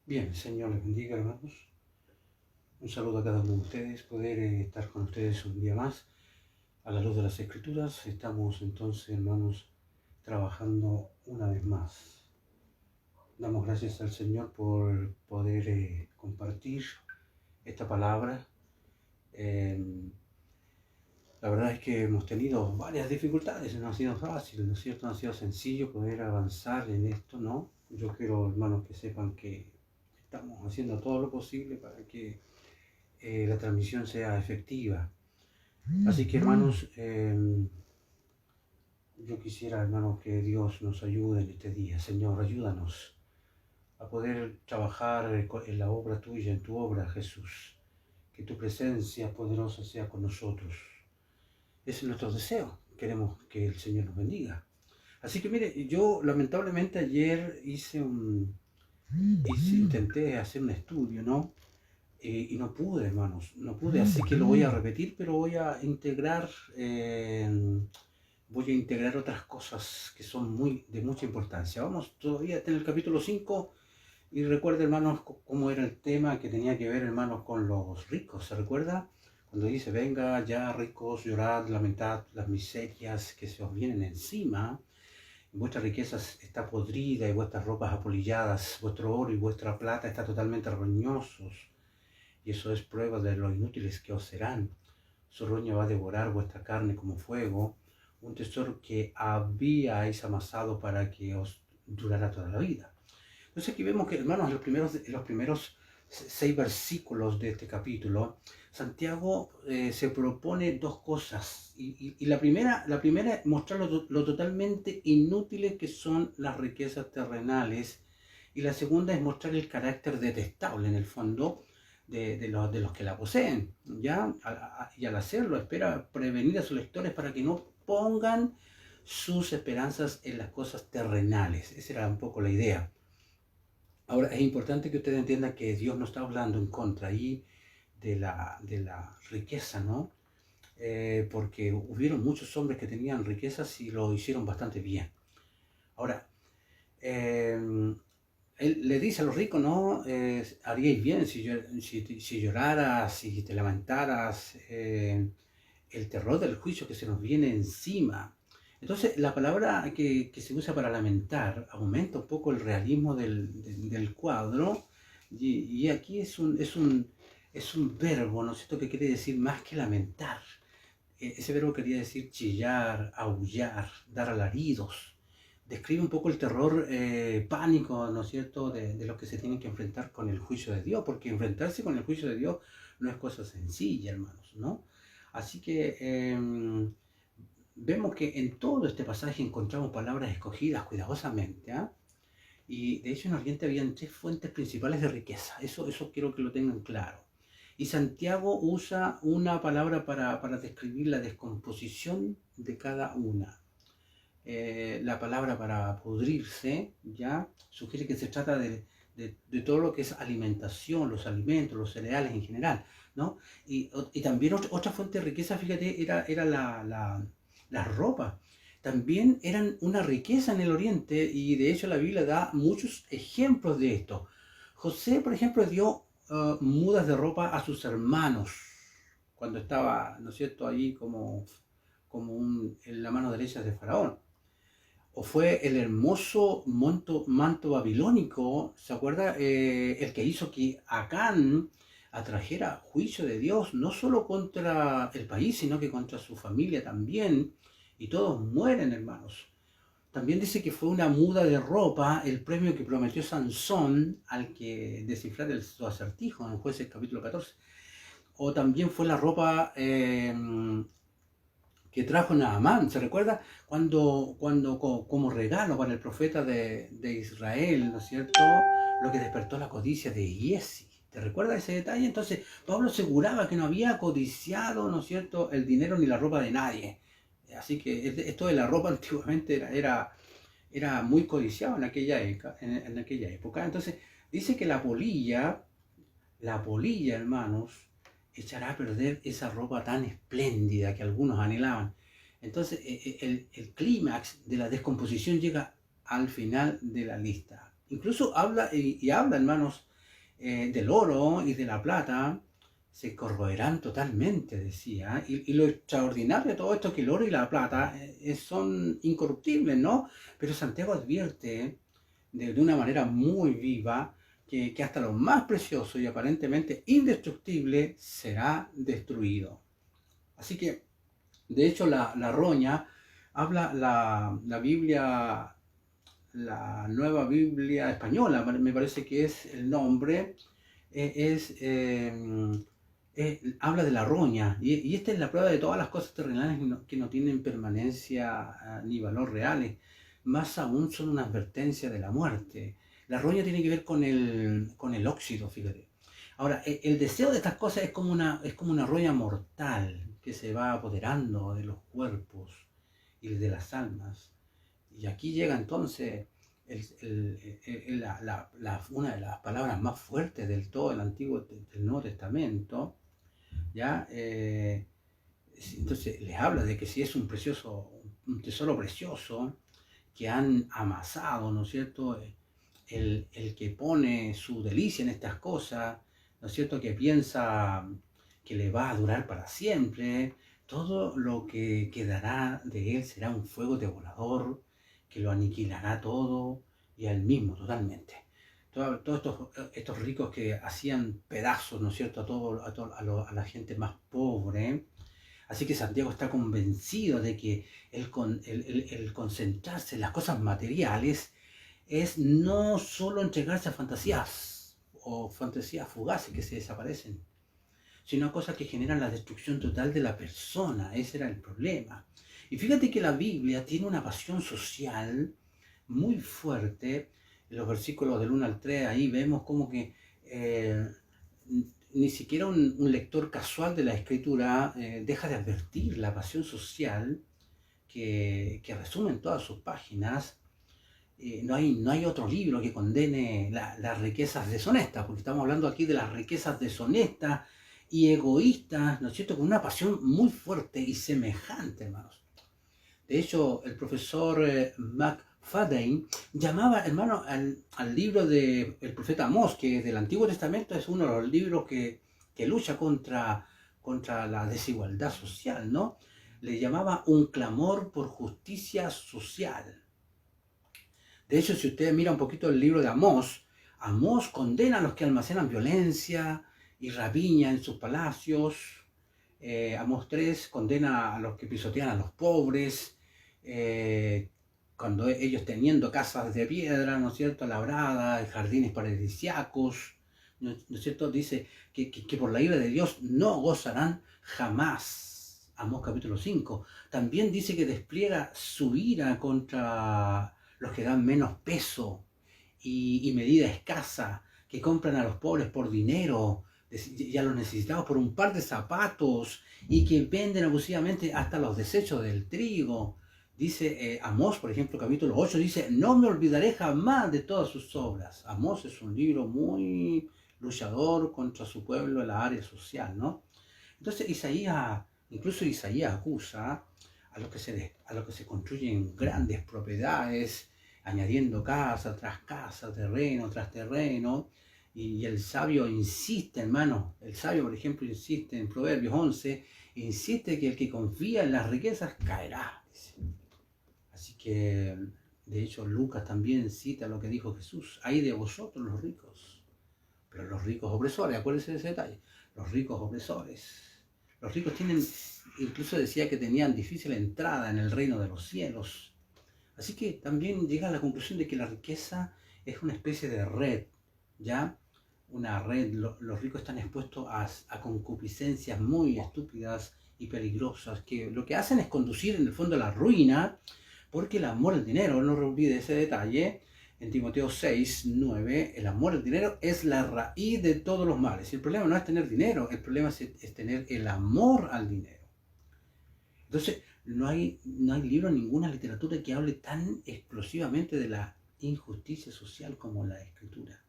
Bien, el Señor les bendiga, hermanos. Un saludo a cada uno de ustedes, poder estar con ustedes un día más a la luz de las Escrituras. Estamos entonces, hermanos, trabajando una vez más. Damos gracias al Señor por poder compartir esta palabra. Eh, la verdad es que hemos tenido varias dificultades, no ha sido fácil, ¿no es cierto? No ha sido sencillo poder avanzar en esto, ¿no? Yo quiero, hermanos, que sepan que estamos haciendo todo lo posible para que la transmisión sea efectiva. Así que hermanos, yo quisiera hermanos que Dios nos ayude en este día. Señor, ayúdanos a poder trabajar en la obra tuya, en tu obra, Jesús. Que tu presencia poderosa sea con nosotros. Ese es nuestro deseo. Queremos que el Señor nos bendiga. Así que mire, yo lamentablemente ayer intenté hacer un estudio, ¿no? Y no pude, hermanos, no pude, así que lo voy a repetir, pero voy a integrar otras cosas que son de mucha importancia. Vamos todavía en el capítulo 5 y recuerda, hermanos, cómo era el tema que tenía que ver, hermanos, con los ricos. ¿Se recuerda? Cuando dice, venga ya ricos, llorad, lamentad las miserias que se os vienen encima. Vuestra riqueza está podrida y vuestras ropas apolilladas, vuestro oro y vuestra plata está totalmente roñosos. Y eso es prueba de lo inútiles que os serán. Su roña va a devorar vuestra carne como fuego, un tesoro que habíais amasado para que os durara toda la vida. Entonces aquí vemos que, hermanos, en los primeros 6 versículos de este capítulo, Santiago se propone dos cosas. Y la primera es mostrar lo totalmente inútiles que son las riquezas terrenales. Y la segunda es mostrar el carácter detestable, en el fondo, de los que la poseen, ¿ya? Y al hacerlo espera prevenir a sus lectores para que no pongan sus esperanzas en las cosas terrenales. Esa era un poco la idea. Ahora, es importante que ustedes entiendan que Dios no está hablando en contra ahí de la riqueza, ¿no? Porque hubieron muchos hombres que tenían riquezas y lo hicieron bastante bien. Ahora, eh, él le dice a los ricos, ¿no? Haríais bien si lloraras, si te lamentaras, el terror del juicio que se nos viene encima. Entonces, la palabra que se usa para lamentar aumenta un poco el realismo del cuadro, y aquí es un verbo, ¿no es cierto?, que quiere decir más que lamentar. Ese verbo quería decir chillar, aullar, dar alaridos. Describe un poco el terror, pánico, ¿no es cierto?, de los que se tienen que enfrentar con el juicio de Dios, porque enfrentarse con el juicio de Dios no es cosa sencilla, hermanos, ¿no? Así que vemos que en todo este pasaje encontramos palabras escogidas cuidadosamente, ¿ah? Y de hecho en Oriente habían 3 fuentes principales de riqueza, eso quiero que lo tengan claro. Y Santiago usa una palabra para describir la descomposición de cada una. La palabra para pudrirse, ya, sugiere que se trata de todo lo que es alimentación, los alimentos, los cereales en general, ¿no? Y también otra fuente de riqueza, fíjate, era la ropa. También eran una riqueza en el Oriente, y de hecho la Biblia da muchos ejemplos de esto. José, por ejemplo, dio mudas de ropa a sus hermanos cuando estaba, ¿no es cierto?, ahí en la mano derecha de Faraón. O fue el hermoso manto babilónico, ¿se acuerda? El que hizo que Acán atrajera juicio de Dios, no solo contra el país, sino que contra su familia también, y todos mueren, hermanos. También dice que fue una muda de ropa el premio que prometió Sansón al que descifrar su acertijo en Jueces capítulo 14. O también fue la ropa que trajo Naamán, ¿se recuerda? Cuando como regalo para el profeta de Israel, ¿no es cierto?, lo que despertó la codicia de Giesi. ¿Te recuerdas ese detalle? Entonces, Pablo aseguraba que no había codiciado, ¿no es cierto?, el dinero ni la ropa de nadie. Así que esto de la ropa antiguamente era muy codiciado en aquella época. Entonces, dice que la polilla, hermanos, echará a perder esa ropa tan espléndida que algunos anhelaban. Entonces, el clímax de la descomposición llega al final de la lista. Incluso habla, hermanos, del oro y de la plata se corroerán totalmente, decía. Y lo extraordinario de todo esto es que el oro y la plata son incorruptibles, ¿no? Pero Santiago advierte de una manera muy viva que hasta lo más precioso y aparentemente indestructible será destruido. Así que, de hecho, la roña habla la Biblia, la nueva Biblia española, me parece que es el nombre, es, habla de la roña, y esta es la prueba de todas las cosas terrenales que no tienen permanencia ni valor reales, más aún son una advertencia de la muerte. La roña tiene que ver con el óxido, fíjate. Ahora, el deseo de estas cosas es como una roña mortal que se va apoderando de los cuerpos y de las almas. Y aquí llega entonces una de las palabras más fuertes del todo el Antiguo, del Nuevo Testamento, ¿ya? Entonces les habla de que si es un tesoro precioso que han amasado, ¿no es cierto? El que pone su delicia en estas cosas, ¿no es cierto? Que piensa que le va a durar para siempre, todo lo que quedará de él será un fuego devorador que lo aniquilará todo y a él mismo totalmente. Todos estos ricos que hacían pedazos, ¿no es cierto?, a la gente más pobre, ¿eh? Así que Santiago está convencido de que el concentrarse en las cosas materiales es no solo entregarse a fantasías o fantasías fugaces que se desaparecen, sino a cosas que generan la destrucción total de la persona. Ese era el problema. Y fíjate que la Biblia tiene una pasión social muy fuerte. En los versículos del 1 al 3, ahí vemos como que ni siquiera un lector casual de la Escritura deja de advertir la pasión social que resume en todas sus páginas. No hay otro libro que condene las riquezas deshonestas, porque estamos hablando aquí de las riquezas deshonestas y egoístas, ¿no es cierto?, con una pasión muy fuerte y semejante, hermanos. De hecho, el profesor McFadden llamaba, hermano, al libro del profeta Amós, que del Antiguo Testamento es uno de los libros que lucha contra la desigualdad social, ¿no? Le llamaba un clamor por justicia social. De hecho, si usted mira un poquito el libro de Amós, Amós condena a los que almacenan violencia y rapiña en sus palacios. Amós 3 condena a los que pisotean a los pobres, cuando ellos teniendo casas de piedra, ¿no es cierto?, labradas, jardines paradisíacos, ¿no es cierto?, dice que por la ira de Dios no gozarán jamás. Amós capítulo 5. También dice que despliega su ira contra los que dan menos peso y medida escasa, que compran a los pobres por dinero y a los necesitados por un par de zapatos, y que venden abusivamente hasta los desechos del trigo. Dice Amós, por ejemplo, capítulo 8, dice: no me olvidaré jamás de todas sus obras. Amós es un libro muy luchador contra su pueblo en la área social, ¿no? Entonces incluso Isaías acusa a los que se construyen grandes propiedades, añadiendo casa tras casa, terreno tras terreno, y el sabio insiste, hermano, el sabio, por ejemplo, insiste en Proverbios 11, insiste que el que confía en las riquezas caerá, dice. Así que, de hecho, Lucas también cita lo que dijo Jesús: ay de vosotros los ricos, pero los ricos opresores, acuérdense de ese detalle, los ricos opresores. Los ricos incluso decía que tenían difícil entrada en el reino de los cielos. Así que también llega a la conclusión de que la riqueza es una especie de red, ¿ya? Una red. Los ricos están expuestos a concupiscencias muy estúpidas y peligrosas, que lo que hacen es conducir en el fondo a la ruina, porque el amor al dinero, no olvide ese detalle, en Timoteo 6, 9, el amor al dinero es la raíz de todos los males. Y el problema no es tener dinero, el problema es tener el amor al dinero. Entonces, no hay libro, ninguna literatura que hable tan explosivamente de la injusticia social como la Escritura.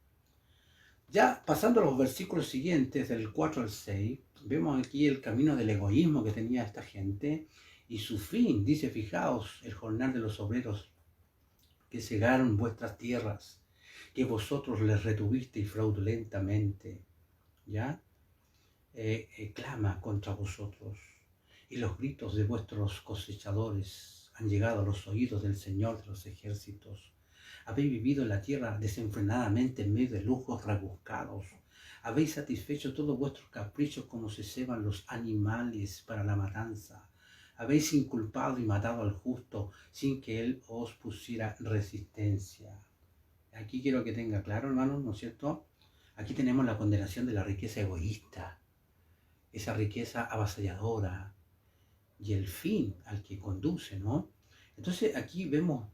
Ya pasando a los versículos siguientes, del 4 al 6, vemos aquí el camino del egoísmo que tenía esta gente y su fin. Dice: fijaos el jornal de los obreros que cegaron vuestras tierras, que vosotros les retuvisteis fraudulentamente, ¿ya? Clama contra vosotros, y los gritos de vuestros cosechadores han llegado a los oídos del Señor de los ejércitos. Habéis vivido en la tierra desenfrenadamente en medio de lujos rebuscados. Habéis satisfecho todos vuestros caprichos como se ceban los animales para la matanza. Habéis inculpado y matado al justo sin que él os pusiera resistencia. Aquí quiero que tenga claro, hermanos, ¿no es cierto? Aquí tenemos la condenación de la riqueza egoísta, esa riqueza avasalladora y el fin al que conduce, ¿no? Entonces aquí vemos,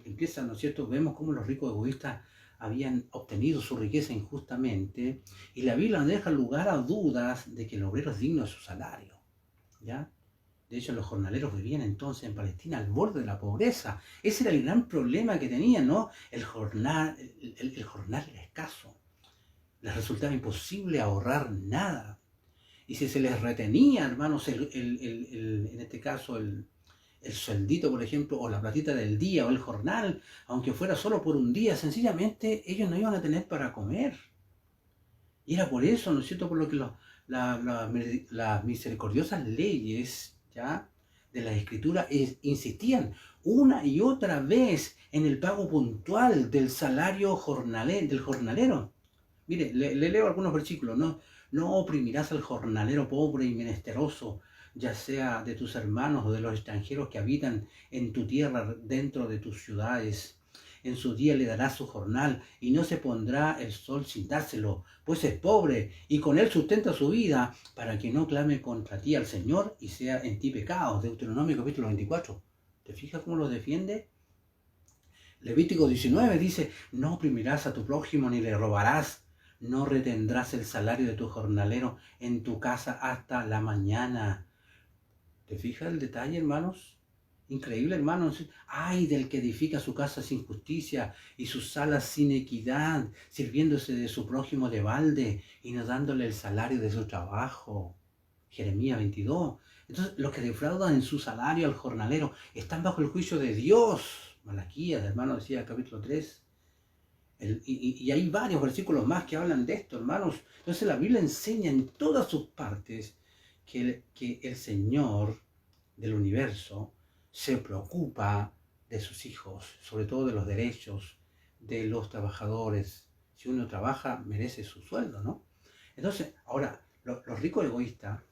empieza, ¿no es cierto? Vemos cómo los ricos egoístas habían obtenido su riqueza injustamente, y la Biblia no deja lugar a dudas de que el obrero es digno de su salario, ¿ya? De hecho, los jornaleros vivían entonces en Palestina al borde de la pobreza. Ese era el gran problema que tenían, ¿no? El jornal era escaso. Les resultaba imposible ahorrar nada. Y si se les retenía, hermanos, en este caso el sueldito, por ejemplo, o la platita del día, o el jornal, aunque fuera solo por un día, sencillamente ellos no iban a tener para comer. Y era por eso, ¿no es cierto?, por lo que las misericordiosas leyes, ¿ya?, de la Escritura insistían una y otra vez en el pago puntual del salario del jornalero. Mire, le leo algunos versículos, ¿no? No oprimirás al jornalero pobre y menesteroso, ya sea de tus hermanos o de los extranjeros que habitan en tu tierra dentro de tus ciudades. En su día le darás su jornal y no se pondrá el sol sin dárselo, pues es pobre y con él sustenta su vida, para que no clame contra ti al Señor y sea en ti pecado. Deuteronomio capítulo 24. ¿Te fijas cómo lo defiende? Levítico 19 dice, no oprimirás a tu prójimo ni le robarás. No retendrás el salario de tu jornalero en tu casa hasta la mañana. ¿Te fijas el detalle, hermanos? Increíble, hermanos. Ay del que edifica su casa sin justicia y sus salas sin equidad, sirviéndose de su prójimo de balde y no dándole el salario de su trabajo. Jeremías 22. Entonces, los que defraudan en su salario al jornalero están bajo el juicio de Dios. Malaquías, hermano, decía capítulo 3. Y hay varios versículos más que hablan de esto, hermanos. Entonces la Biblia enseña en todas sus partes que el Señor del universo se preocupa de sus hijos, sobre todo de los derechos de los trabajadores. Si uno trabaja, merece su sueldo, ¿no? Entonces, ahora, los ricos egoístas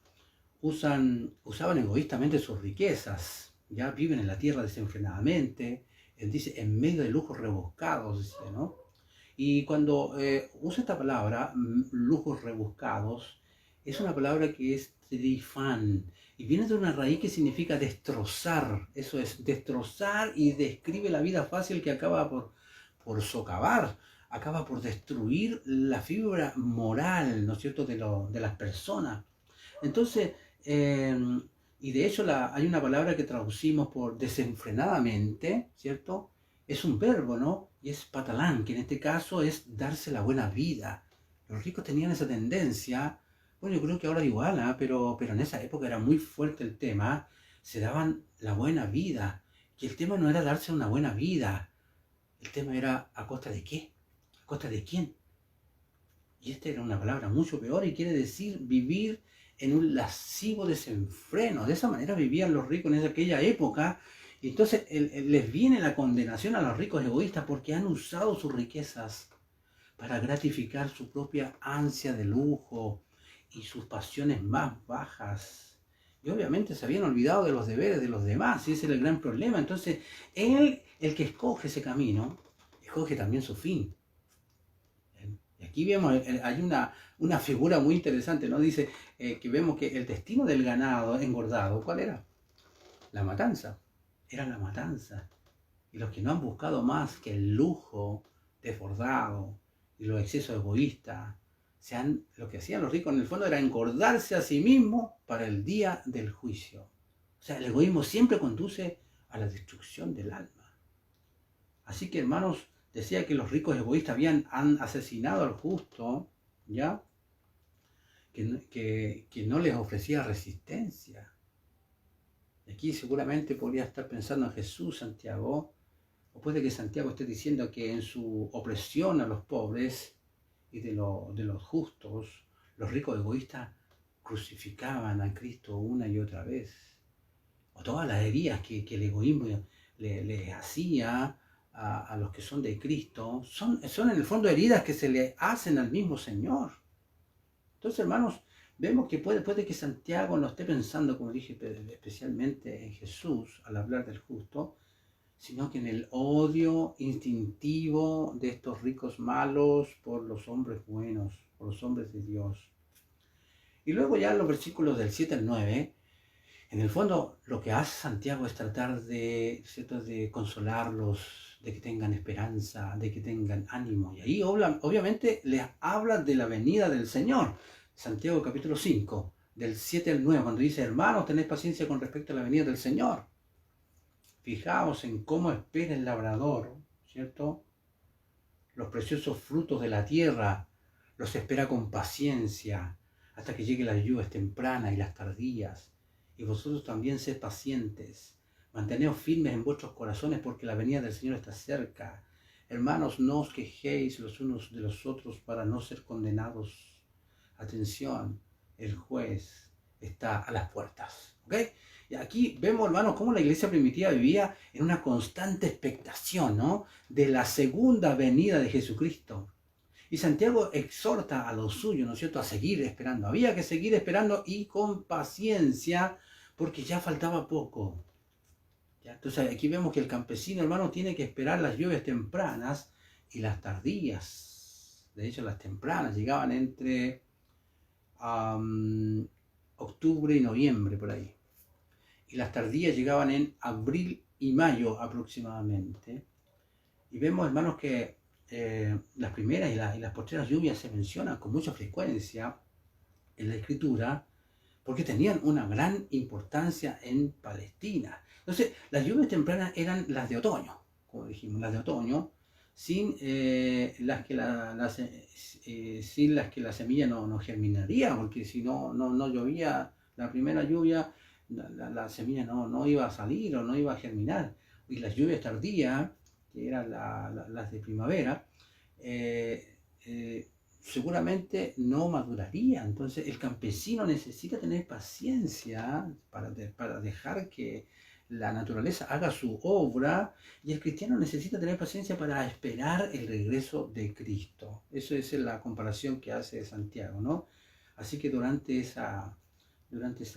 usaban egoístamente sus riquezas, ya viven en la tierra desenfrenadamente, él dice, en medio de lujos rebuscados, dice, ¿no? Y cuando usa esta palabra, lujos rebuscados, es una palabra que es trifán, y viene de una raíz que significa destrozar. Eso es, destrozar, y describe la vida fácil que acaba por socavar, acaba por destruir la fibra moral, ¿no es cierto?, de las personas. Entonces, y de hecho hay una palabra que traducimos por desenfrenadamente, ¿cierto? Es un verbo, ¿no? Y es patalán, que en este caso es darse la buena vida. Los ricos tenían esa tendencia, bueno, yo creo que ahora igual, ¿eh? pero en esa época era muy fuerte el tema, se daban la buena vida. Y el tema no era darse una buena vida, el tema era ¿a costa de qué? ¿A costa de quién? Y esta era una palabra mucho peor y quiere decir vivir en un lascivo desenfreno. De esa manera vivían los ricos en aquella época. Y entonces les viene la condenación a los ricos egoístas porque han usado sus riquezas para gratificar su propia ansia de lujo y sus pasiones más bajas. Y obviamente se habían olvidado de los deberes de los demás, y ese era el gran problema. Entonces, el que escoge ese camino, escoge también su fin. Y aquí vemos, hay una figura muy interesante, ¿no? Dice que vemos que el destino del ganado engordado, ¿cuál era? La matanza. Era la matanza. Y los que no han buscado más que el lujo desbordado y los excesos egoístas, lo que hacían los ricos en el fondo era engordarse a sí mismos para el día del juicio. O sea, el egoísmo siempre conduce a la destrucción del alma. Así que, hermanos, decía que los ricos egoístas han asesinado al justo, ¿ya? Que no les ofrecía resistencia. Aquí seguramente podría estar pensando en Jesús, Santiago, O puede que Santiago esté diciendo que en su opresión a los pobres y de los justos, los ricos egoístas crucificaban a Cristo una y otra vez. O todas las heridas que el egoísmo le hacía a los que son de Cristo, son en el fondo heridas que se le hacen al mismo Señor. Entonces, hermanos, vemos que puede que Santiago no esté pensando, como dije, especialmente en Jesús al hablar del justo, sino que en el odio instintivo de estos ricos malos por los hombres buenos, por los hombres de Dios. Y luego ya en los versículos del 7 al 9, en el fondo lo que hace Santiago es tratar de, ¿cierto?, de consolarlos, de que tengan esperanza, de que tengan ánimo. Y ahí obviamente les habla de la venida del Señor. Santiago capítulo 5, del 7 al 9, cuando dice, hermanos, tened paciencia con respecto a la venida del Señor. Fijaos en cómo espera el labrador, ¿cierto? Los preciosos frutos de la tierra los espera con paciencia hasta que lleguen las lluvias tempranas y las tardías. Y vosotros también sed pacientes. Manteneos firmes en vuestros corazones porque la venida del Señor está cerca. Hermanos, no os quejéis los unos de los otros para no ser condenados. Atención, el juez está a las puertas. ¿Ok? Y aquí vemos, hermanos, cómo la iglesia primitiva vivía en una constante expectación, ¿no?, de la segunda venida de Jesucristo. Y Santiago exhorta a los suyos, ¿no es cierto?, a seguir esperando. Había que seguir esperando y con paciencia, porque ya faltaba poco. ¿Ya? Entonces aquí vemos que el campesino, hermano, tiene que esperar las lluvias tempranas y las tardías. De hecho, las tempranas llegaban entre octubre y noviembre, por ahí. Y las tardías llegaban en abril y mayo aproximadamente. Y vemos, hermanos, que las primeras y las postreras lluvias se mencionan con mucha frecuencia en la Escritura porque tenían una gran importancia en Palestina. Entonces, las lluvias tempranas eran las de otoño, como dijimos, las de otoño, sin las que la semilla no germinaría, porque si no llovía la primera lluvia, la semilla no iba a salir o no iba a germinar. Y las lluvias tardías, que eran las de primavera, seguramente no maduraría. Entonces el campesino necesita tener paciencia para dejar que la naturaleza haga su obra, y el cristiano necesita tener paciencia para esperar el regreso de Cristo. Eso es la comparación que hace Santiago, ¿no? Así que durante esa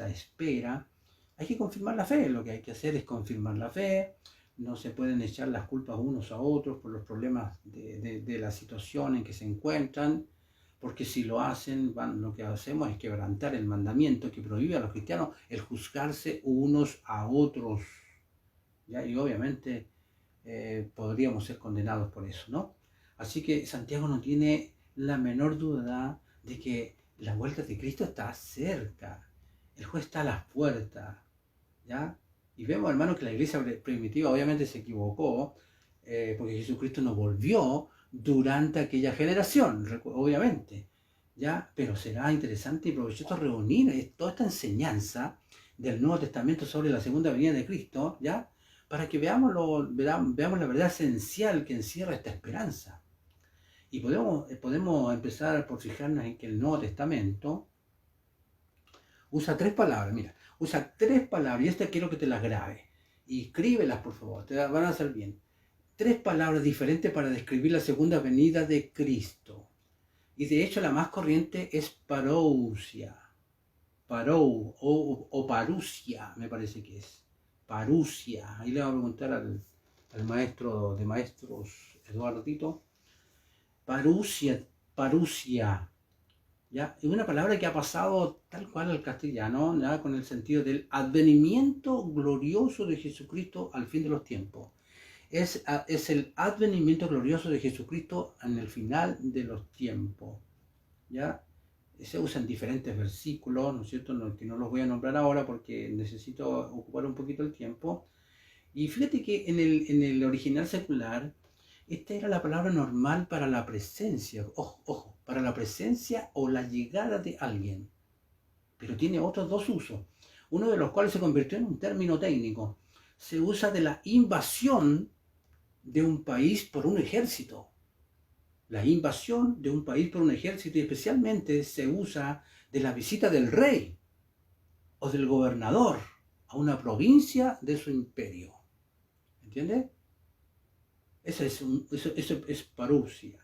espera hay que confirmar la fe. Lo que hay que hacer es confirmar la fe. No se pueden echar las culpas unos a otros por los problemas de la situación en que se encuentran, porque si lo hacen, lo que hacemos es quebrantar el mandamiento que prohíbe a los cristianos el juzgarse unos a otros. ¿Ya? Y obviamente podríamos ser condenados por eso, ¿no? Así que Santiago no tiene la menor duda de que la vuelta de Cristo está cerca. El juez está a las puertas, ¿ya? Y vemos, hermanos, que la iglesia primitiva obviamente se equivocó, porque Jesucristo no volvió durante aquella generación, obviamente, ¿ya? Pero será interesante y provechoso reunir toda esta enseñanza del Nuevo Testamento sobre la segunda venida de Cristo, ¿ya?, para que veamos la verdad esencial que encierra esta esperanza. Y podemos empezar por fijarnos en que el Nuevo Testamento usa 3 palabras, mira, usa 3 palabras, y esta quiero que te las grabes, y escríbelas, por favor, te van a hacer bien. 3 palabras diferentes para describir la segunda venida de Cristo. Y de hecho la más corriente es parousia, o parusia, me parece que es. Parusia. Ahí le voy a preguntar al maestro de maestros, Eduardo Tito. Parusia. ¿Ya? Es una palabra que ha pasado tal cual al castellano, ¿ya?, con el sentido del advenimiento glorioso de Jesucristo al fin de los tiempos. Es el advenimiento glorioso de Jesucristo en el final de los tiempos. ¿Ya? Se usan diferentes versículos, ¿no es cierto?, que no los voy a nombrar ahora porque necesito ocupar un poquito el tiempo. Y fíjate que en el original secular, esta era la palabra normal para la presencia, ojo, para la presencia o la llegada de alguien. Pero tiene otros 2 usos, uno de los cuales se convirtió en un término técnico. Se usa de la invasión de un país por un ejército. La invasión de un país por un ejército, y especialmente se usa de la visita del rey o del gobernador a una provincia de su imperio. ¿Entiendes? Eso es parusia.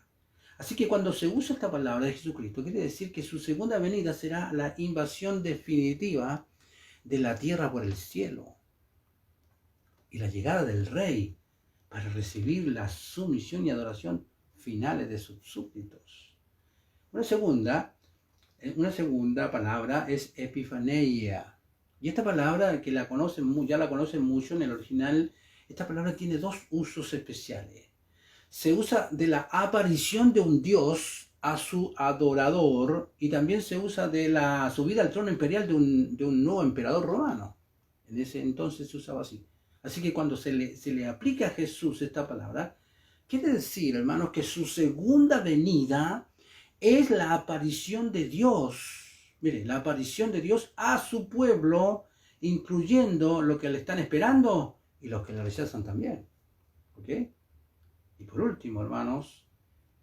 Así que cuando se usa esta palabra de Jesucristo, quiere decir que su segunda venida será la invasión definitiva de la tierra por el cielo y la llegada del rey para recibir la sumisión y adoración finales de sus súbditos. Una segunda palabra es epifaneia. Y esta palabra, que ya la conocen mucho en el original, esta palabra tiene dos usos especiales. Se usa de la aparición de un dios a su adorador, y también se usa de la subida al trono imperial de un nuevo emperador romano. En ese entonces se usaba así. Así que cuando se le aplica a Jesús esta palabra, quiere decir, hermanos, que su segunda venida es la aparición de Dios. Mire, la aparición de Dios a su pueblo, incluyendo los que le están esperando y los que le rechazan también. ¿Ok? Y por último, hermanos,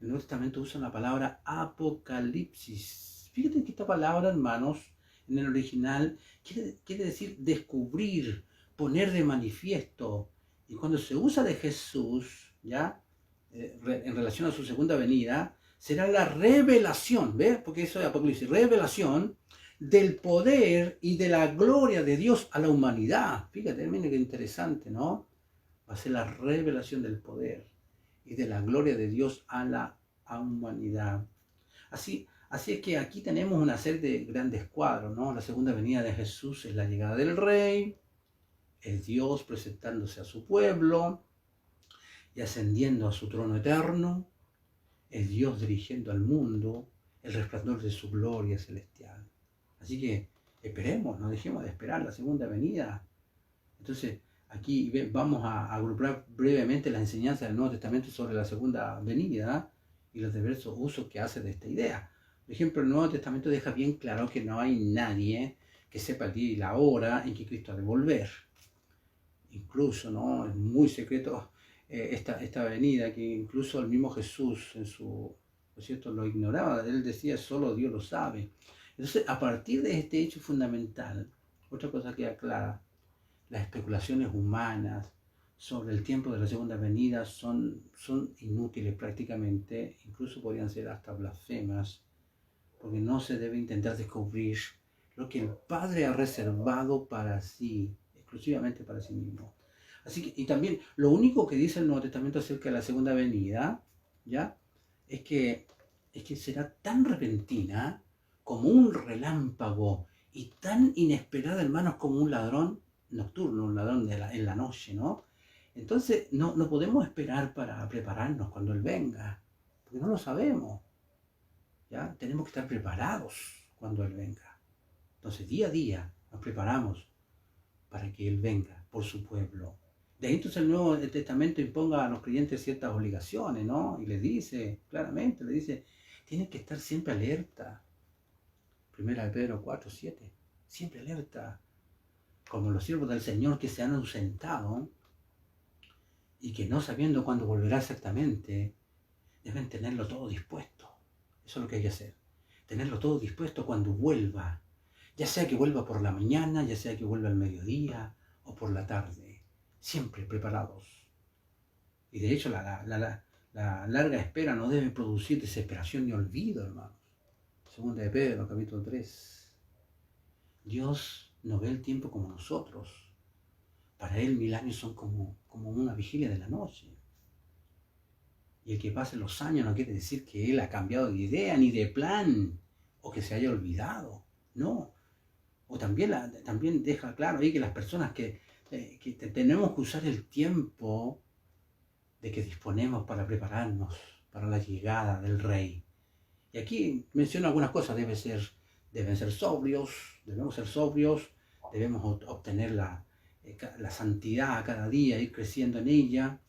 el Nuevo Testamento usa la palabra apocalipsis. Fíjate que esta palabra, hermanos, en el original quiere decir descubrir, poner de manifiesto. Y cuando se usa de Jesús, ¿ya? En relación a su segunda venida, será la revelación, ¿ves? Porque eso es Apocalipsis, revelación del poder y de la gloria de Dios a la humanidad. Fíjate, mira qué interesante, ¿no? Va a ser la revelación del poder y de la gloria de Dios a la humanidad. Así es que aquí tenemos una serie de grandes cuadros, ¿no? La segunda venida de Jesús es la llegada del Rey, es Dios presentándose a su pueblo y ascendiendo a su trono eterno, es Dios dirigiendo al mundo, el resplandor de su gloria celestial. Así que esperemos, no dejemos de esperar la segunda venida. Entonces, aquí vamos a agrupar brevemente la enseñanza del Nuevo Testamento sobre la segunda venida y los diversos usos que hace de esta idea. Por ejemplo, el Nuevo Testamento deja bien claro que no hay nadie que sepa el día y la hora en que Cristo ha de volver. Incluso, ¿no? Es muy secreto esta venida, que incluso el mismo Jesús ¿no es cierto?, lo ignoraba. Él decía, solo Dios lo sabe. Entonces, a partir de este hecho fundamental, otra cosa queda clara: las especulaciones humanas sobre el tiempo de la segunda venida son inútiles prácticamente, incluso podrían ser hasta blasfemas, porque no se debe intentar descubrir lo que el Padre ha reservado para sí, exclusivamente para sí mismo. Así que, y también lo único que dice el Nuevo Testamento acerca de la segunda venida, ¿ya?, es que será tan repentina como un relámpago y tan inesperada, hermanos, como un ladrón nocturno, un ladrón en la noche, ¿no? Entonces no podemos esperar para prepararnos cuando Él venga, porque no lo sabemos, ¿ya? Tenemos que estar preparados cuando Él venga. Entonces día a día nos preparamos para que Él venga por su pueblo. De ahí entonces el Nuevo Testamento imponga a los creyentes ciertas obligaciones, ¿no? Y les dice, claramente, tienen que estar siempre alerta. Primera de Pedro 4:7, siempre alerta, como los siervos del Señor que se han ausentado y que no sabiendo cuándo volverá exactamente, deben tenerlo todo dispuesto. Eso es lo que hay que hacer, tenerlo todo dispuesto cuando vuelva, ya sea que vuelva por la mañana, ya sea que vuelva al mediodía o por la tarde, siempre preparados. Y de hecho la larga espera no debe producir desesperación ni olvido, hermanos. Segunda de Pedro, capítulo 3. Dios no ve el tiempo como nosotros. Para Él 1000 años son como una vigilia de la noche. Y el que pasen los años no quiere decir que Él ha cambiado de idea ni de plan o que se haya olvidado. No. O también deja claro ahí que las personas que tenemos que usar el tiempo de que disponemos para prepararnos para la llegada del Rey. Y aquí menciona algunas cosas: debemos ser sobrios, debemos obtener la santidad cada día, ir creciendo en ella,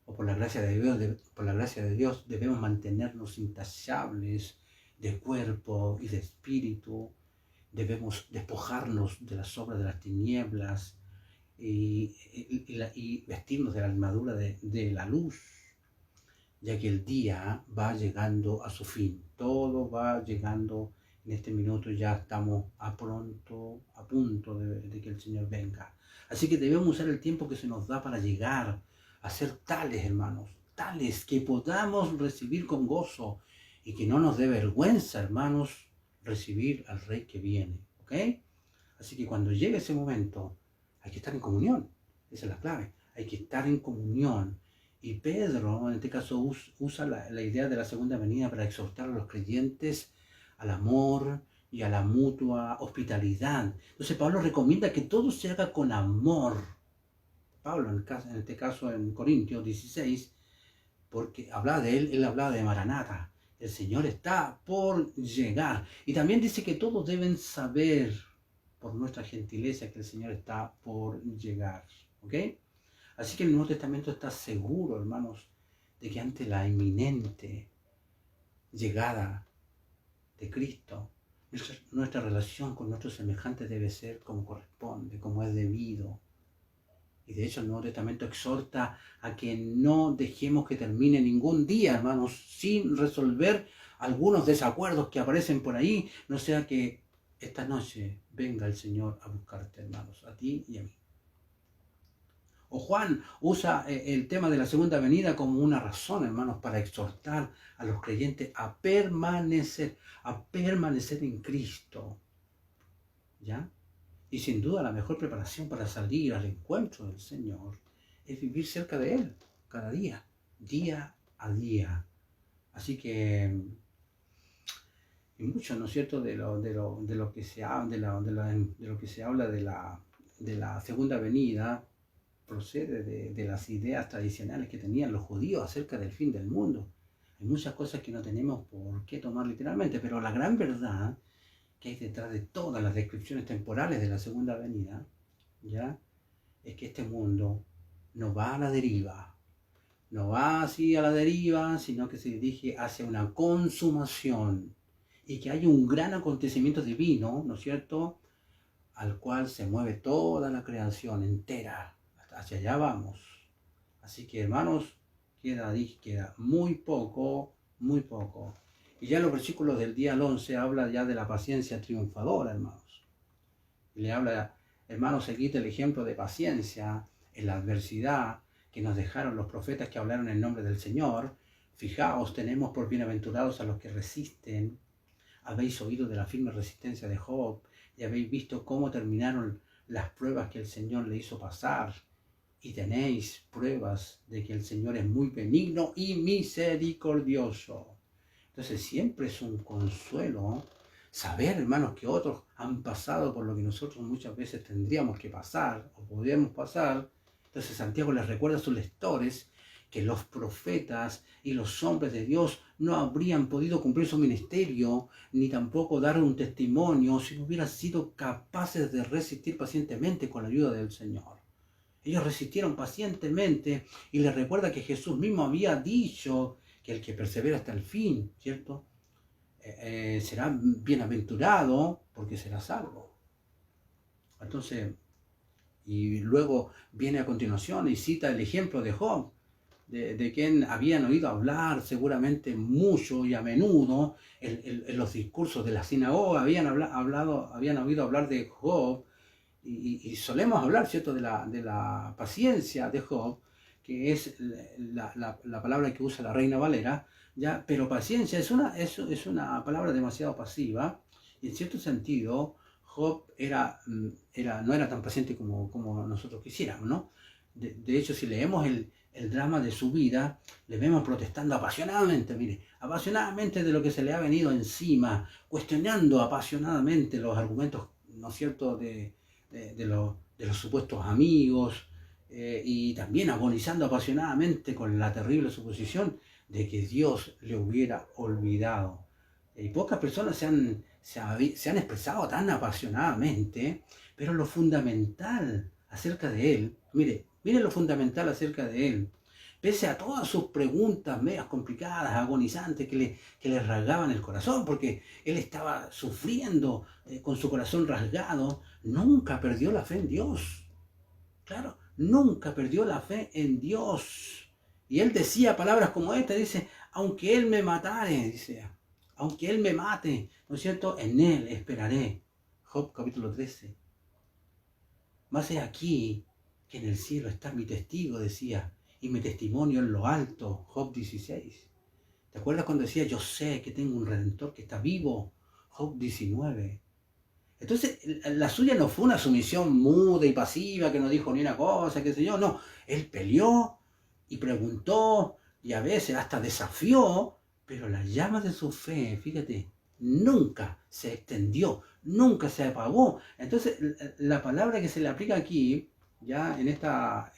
o por la gracia de Dios debemos mantenernos intachables de cuerpo y de espíritu, debemos despojarnos de las obras de las tinieblas y vestirnos de la armadura de la luz, ya que el día va llegando a su fin. Todo va llegando en este minuto, ya estamos a punto de que el Señor venga. Así que debemos usar el tiempo que se nos da para llegar a ser tales, hermanos, tales que podamos recibir con gozo y que no nos dé vergüenza, hermanos, recibir al Rey que viene. ¿Ok? Así que cuando llegue ese momento, hay que estar en comunión. Esa es la clave. Hay que estar en comunión. Y Pedro, en este caso, usa la idea de la segunda venida para exhortar a los creyentes al amor y a la mutua hospitalidad. Entonces Pablo recomienda que todo se haga con amor. Pablo, en este caso en Corintios 16, porque habla de él habla de Maranata. El Señor está por llegar. Y también dice que todos deben saber por nuestra gentileza que el Señor está por llegar. ¿Ok? Así que el Nuevo Testamento está seguro, hermanos, de que ante la inminente llegada de Cristo, nuestra relación con nuestros semejantes debe ser como corresponde, como es debido. Y de hecho el Nuevo Testamento exhorta a que no dejemos que termine ningún día, hermanos, sin resolver algunos desacuerdos que aparecen por ahí, no sea que esta noche venga el Señor a buscarte, hermanos, a ti y a mí. O Juan usa el tema de la segunda venida como una razón, hermanos, para exhortar a los creyentes a permanecer en Cristo. ¿Ya? Y sin duda la mejor preparación para salir al encuentro del Señor es vivir cerca de Él, cada día a día. Así que, y mucho, ¿no es cierto?, de lo que se habla, de lo que se habla de la segunda venida, procede de las ideas tradicionales que tenían los judíos acerca del fin del mundo. Hay muchas cosas que no tenemos por qué tomar literalmente, pero la gran verdad que hay detrás de todas las descripciones temporales de la segunda venida, ¿ya?, es que este mundo no va a la deriva, no va así a la deriva, sino que se dirige hacia una consumación y que hay un gran acontecimiento divino, ¿no es cierto?, al cual se mueve toda la creación entera. Hacia allá vamos. Así que, hermanos, queda muy poco. Y ya en los versículos del día al 11 habla ya de la paciencia triunfadora, hermanos. Y le habla, hermanos, seguid el ejemplo de paciencia en la adversidad que nos dejaron los profetas que hablaron en nombre del Señor. Fijaos, tenemos por bienaventurados a los que resisten. Habéis oído de la firme resistencia de Job y habéis visto cómo terminaron las pruebas que el Señor le hizo pasar. Y tenéis pruebas de que el Señor es muy benigno y misericordioso. Entonces siempre es un consuelo saber, hermanos, que otros han pasado por lo que nosotros muchas veces tendríamos que pasar o podríamos pasar. Entonces Santiago les recuerda a sus lectores que los profetas y los hombres de Dios no habrían podido cumplir su ministerio, ni tampoco dar un testimonio si no hubieran sido capaces de resistir pacientemente con la ayuda del Señor. Ellos resistieron pacientemente y les recuerda que Jesús mismo había dicho que el que persevera hasta el fin, ¿cierto?, será bienaventurado porque será salvo. Entonces, y luego viene a continuación y cita el ejemplo de Job, de quien habían oído hablar seguramente mucho y a menudo en los discursos de la sinagoga, habían oído hablar de Job. Y solemos hablar, ¿cierto?, de la paciencia de Job, que es la palabra que usa la Reina Valera, ¿ya? Pero paciencia es una palabra demasiado pasiva, y en cierto sentido Job no era tan paciente como nosotros quisiéramos, ¿no? De hecho, si leemos el drama de su vida, le vemos protestando apasionadamente de lo que se le ha venido encima, cuestionando apasionadamente los argumentos, ¿no es cierto?, de los supuestos amigos, y también agonizando apasionadamente con la terrible suposición de que Dios le hubiera olvidado. Y pocas personas se han expresado tan apasionadamente, pero lo fundamental acerca de él, mire lo fundamental acerca de él, pese a todas sus preguntas medias complicadas, agonizantes, que le rasgaban el corazón, porque él estaba sufriendo con su corazón rasgado, nunca perdió la fe en Dios. Claro, nunca perdió la fe en Dios. Y él decía palabras como esta, dice, aunque él me matare, dice, aunque él me mate, ¿no es cierto? En él esperaré. Job capítulo 13. Mas he aquí que en el cielo está mi testigo, decía, y mi testimonio en lo alto. Job 16. ¿Te acuerdas cuando decía, yo sé que tengo un Redentor que está vivo? Job 19. Entonces, la suya no fue una sumisión muda y pasiva que no dijo ni una cosa, qué sé yo, no. Él peleó y preguntó y a veces hasta desafió, pero la llama de su fe, fíjate, nunca se extendió, nunca se apagó. Entonces, la palabra que se le aplica aquí, ya en esta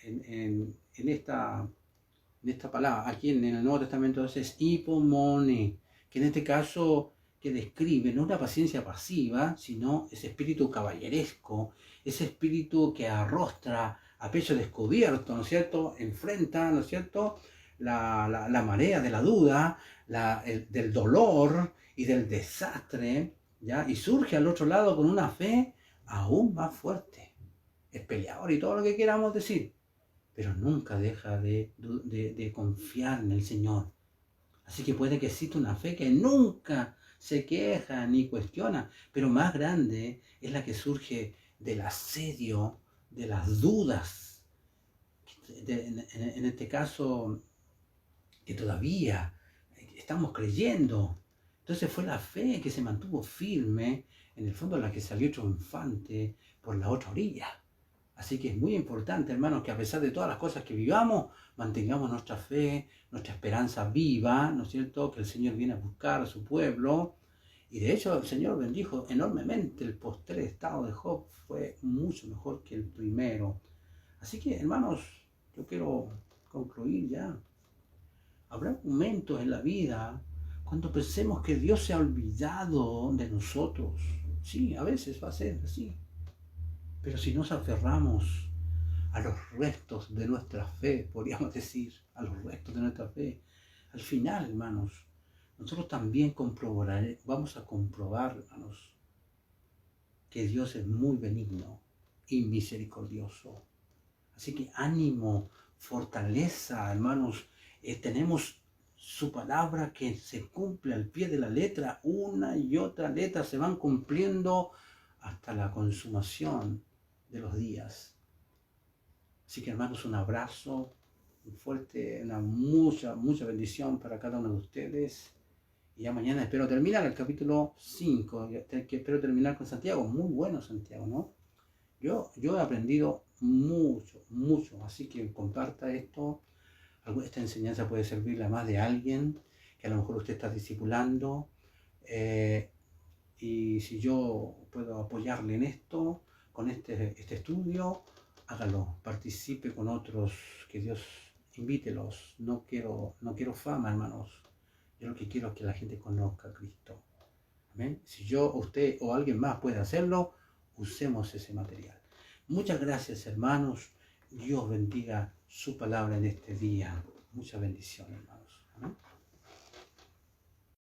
palabra, aquí en el Nuevo Testamento, es hipomone, que en este caso que describe no una paciencia pasiva, sino ese espíritu caballeresco, ese espíritu que arrostra a pecho descubierto, ¿no es cierto? Enfrenta, ¿no es cierto? La marea de la duda, del dolor y del desastre, ¿ya? Y surge al otro lado con una fe aún más fuerte. Es peleador y todo lo que queramos decir, pero nunca deja de confiar en el Señor. Así que puede que exista una fe que nunca se queja ni cuestiona, pero más grande es la que surge del asedio, de las dudas. En este caso, que todavía estamos creyendo. Entonces fue la fe que se mantuvo firme, en el fondo la que salió triunfante por la otra orilla. Así que es muy importante, hermanos, que a pesar de todas las cosas que vivamos, mantengamos nuestra fe, nuestra esperanza viva, ¿no es cierto? Que el Señor viene a buscar a su pueblo. Y de hecho el Señor bendijo enormemente el postrer estado de Job. Fue mucho mejor que el primero. Así que, hermanos, yo quiero concluir ya. Habrá momentos en la vida cuando pensemos que Dios se ha olvidado de nosotros. Sí, a veces va a ser así. Pero si nos aferramos a los restos de nuestra fe, podríamos decir, a los restos de nuestra fe, al final, hermanos, nosotros también vamos a comprobar, hermanos, que Dios es muy benigno y misericordioso. Así que ánimo, fortaleza, hermanos, tenemos su palabra que se cumple al pie de la letra, una y otra letra se van cumpliendo hasta la consumación de los días. Así que, hermanos, un abrazo, un fuerte, mucha bendición para cada uno de ustedes. Y ya mañana espero terminar el capítulo 5, que espero terminar con Santiago. Muy bueno Santiago, ¿no? Yo he aprendido mucho, así que comparta esto. Esta enseñanza puede servirle a más de alguien que a lo mejor usted está discipulando. Y si yo puedo apoyarle en esto, con este estudio, hágalo, participe con otros, que Dios invítelos. No quiero fama, hermanos. Yo lo que quiero es que la gente conozca a Cristo. ¿Amén? Si yo, usted o alguien más puede hacerlo, usemos ese material. Muchas gracias, hermanos. Dios bendiga su palabra en este día. Mucha bendición, hermanos. ¿Amén?